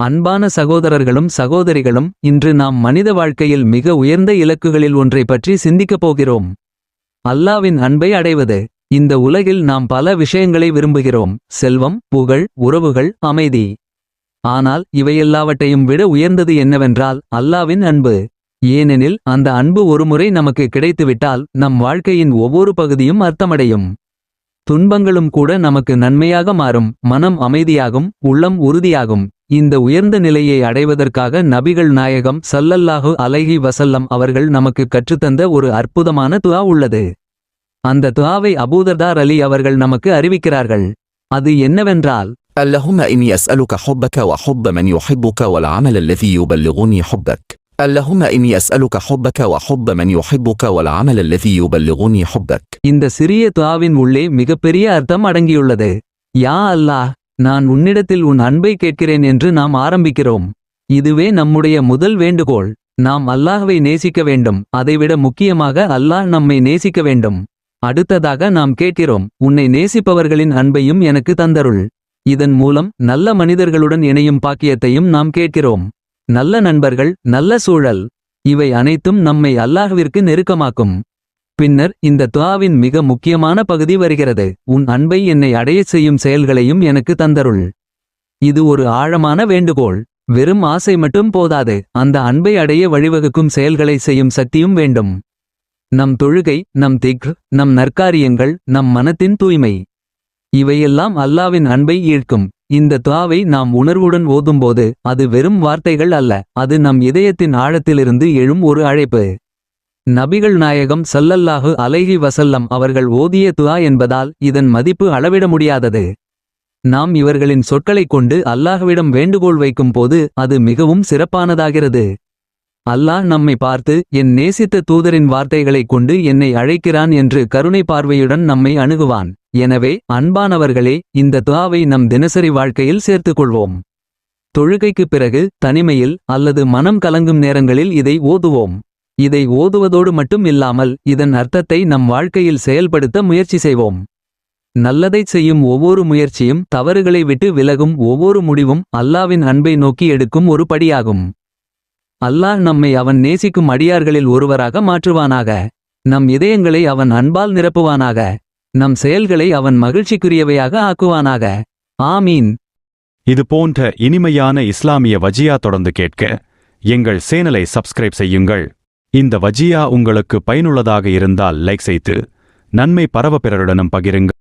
அன்பான சகோதரர்களும் சகோதரிகளும், இன்று நாம் மனித வாழ்க்கையில் மிக உயர்ந்த இலக்குகளில் ஒன்றை பற்றி சிந்திக்கப் போகிறோம். அல்லாவின் அன்பை அடைவது. இந்த உலகில் நாம் பல விஷயங்களை விரும்புகிறோம்: செல்வம், புகழ், உறவுகள், அமைதி. ஆனால் இவையெல்லாவற்றையும் விட உயர்ந்தது என்னவென்றால் அல்லாவின் அன்பு. ஏனெனில் அந்த அன்பு ஒருமுறை நமக்கு கிடைத்துவிட்டால் நம் வாழ்க்கையின் ஒவ்வொரு பகுதியும் அர்த்தமடையும். துன்பங்களும் கூட நமக்கு நன்மையாக மாறும், மனம் அமைதியாகும், உள்ளம் உறுதியாகும். இந்த உயர்ந்த நிலையை அடைவதற்காக நபிகள் நாயகம் ஸல்லல்லாஹு அலைஹி வஸல்லம் அவர்கள் நமக்கு கற்றுத்தந்த ஒரு அற்புதமான துஆ உள்ளது. அந்த துஆவை அபூதர்தா ரலி அவர்கள் நமக்கு அறிவிக்கிறார்கள். அது என்னவென்றால்: اللهم إني أسألك حبك وحب من يحبك والعمل الذي يبلغني حبك. اللهم إني أسألك حبك وحب من يحبك والعمل الذي يبلغني حبك. இந்த சிறிய துஆவின் உள்ளே மிகப்பெரிய அர்த்தம் அடங்கியுள்ளது. யா அல்லாஹ், நான் உன்னிடத்தில் உன் அன்பை கேட்கிறேன் என்று நாம் ஆரம்பிக்கிறோம். இதுவே நம்முடைய முதல் வேண்டுகோள். நாம் அல்லாஹ்வை நேசிக்க வேண்டும், அதைவிட முக்கியமாக அல்லாஹ் நம்மை நேசிக்க வேண்டும். அடுத்ததாக நாம் கேட்கிறோம்: உன்னை நேசிப்பவர்களின் அன்பையும் எனக்கு தந்தருள். இதன் மூலம் நல்ல மனிதர்களுடன் இணையும் பாக்கியத்தையும் நாம் கேட்கிறோம். நல்ல நண்பர்கள், நல்ல சூழல், இவை அனைத்தும் நம்மை அல்லாஹ்விற்கு நெருக்கமாக்கும். பின்னர் இந்த துஆவின் மிக முக்கியமான பகுதி வருகிறது: உன் அன்பை என்னை அடையச் செய்யும் செயல்களையும் எனக்கு தந்தருள். இது ஒரு ஆழமான வேண்டுகோள். வெறும் ஆசை மட்டும் போதாது, அந்த அன்பை அடைய வழிவகுக்கும் செயல்களை செய்யும் சக்தியும் வேண்டும். நம் தொழுகை, நம் திக்ர், நம் நற்காரியங்கள், நம் மனத்தின் தூய்மை, இவையெல்லாம் அல்லாவின் அன்பை ஈர்க்கும். இந்த துஆவை நாம் உணர்வுடன் ஓதும்போது அது வெறும் வார்த்தைகள் அல்ல, அது நம் இதயத்தின் ஆழத்திலிருந்து எழும் ஒரு அழைப்பு. நபிகள் நாயகம் ஸல்லல்லாஹு அலைஹி வஸல்லம் அவர்கள் ஓதிய துஆ என்பதால் இதன் மதிப்பு அளவிட முடியாதது. நாம் இவர்களின் சொற்களைக் கொண்டு அல்லாஹ்விடம் வேண்டுகோள் வைக்கும் போது அது மிகவும் சிறப்பானதாகிறது. அல்லாஹ் நம்மை பார்த்து, என் நேசித்த தூதரின் வார்த்தைகளைக் கொண்டு என்னை அழைக்கிறான் என்று கருணை பார்வையுடன் நம்மை அணுகுவான். எனவே அன்பானவர்களே, இந்த துஆவை நம் தினசரி வாழ்க்கையில் சேர்த்துக்கொள்வோம். தொழுகைக்குப் பிறகு, தனிமையில் அல்லது மனம் கலங்கும் நேரங்களில் இதை ஓதுவோம். இதை ஓதுவதோடு மட்டும் இல்லாமல் இதன் அர்த்தத்தை நம் வாழ்க்கையில் செயல்படுத்த முயற்சி செய்வோம். நல்லதைச் செய்யும் ஒவ்வொரு முயற்சியும், தவறுகளை விட்டு விலகும் ஒவ்வொரு முடிவும் அல்லாவின் அன்பை நோக்கி எடுக்கும் ஒரு படியாகும். அல்லாஹ் நம்மை அவன் நேசிக்கும் அடியார்களில் ஒருவராக மாற்றுவானாக. நம் இதயங்களை அவன் அன்பால் நிரப்புவானாக. நம் செயல்களை அவன் மகிழ்ச்சிக்குரியவையாக ஆக்குவானாக. ஆமீன். இது போன்ற இனிமையான இஸ்லாமிய வஜியா தொடர்ந்து கேட்க எங்கள் சேனலை சப்ஸ்கிரைப் செய்யுங்கள். இந்த வஜியா உங்களுக்கு பயனுள்ளதாக இருந்தால் லைக் செய்து நன்மை பரவ பிறருடனும் பகிருங்கள்.